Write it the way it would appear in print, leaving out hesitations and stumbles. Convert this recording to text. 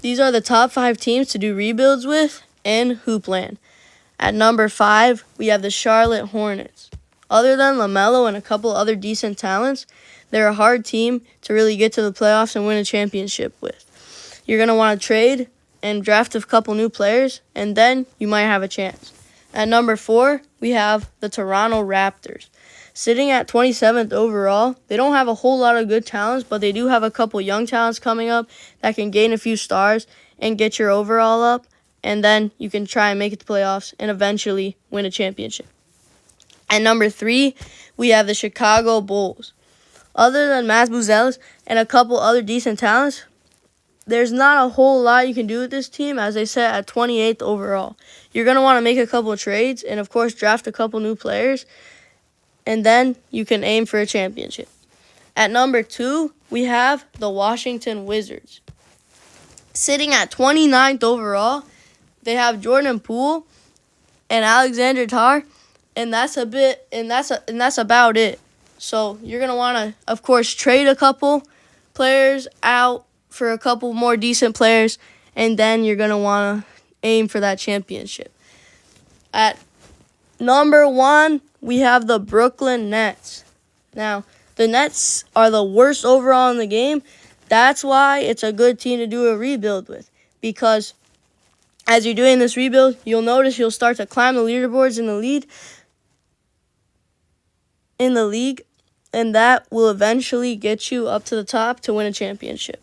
these are the top 5 teams to do rebuilds with in Hoopland. At number 5, we have the Charlotte Hornets. Other than LaMelo and a couple other decent talents, they're a hard team to really get to the playoffs and win a championship with. You're going to want to trade and draft a couple new players, and then you might have a chance. At number 4, we have the Toronto Raptors. Sitting at 27th overall, they don't have a whole lot of good talents, but they do have a couple young talents coming up that can gain a few stars and get your overall up, and then you can try and make it to playoffs and eventually win a championship. At number 3, we have the Chicago Bulls. Other than Maz Buzelis and a couple other decent talents, there's not a whole lot you can do with this team, as they sit at 28th overall. You're going to want to make a couple of trades and, of course, draft a couple new players, and then you can aim for a championship. At number 2, we have the Washington Wizards. Sitting at 29th overall, they have Jordan Poole and Alexander Tarr, and that's about it. So you're going to want to, of course, trade a couple players out for a couple more decent players, and then you're going to want to aim for that championship. At number 1, we have the Brooklyn Nets. Now, the Nets are the worst overall in the game. That's why it's a good team to do a rebuild with, because as you're doing this rebuild, you'll notice you'll start to climb the leaderboards in the league, and that will eventually get you up to the top to win a championship.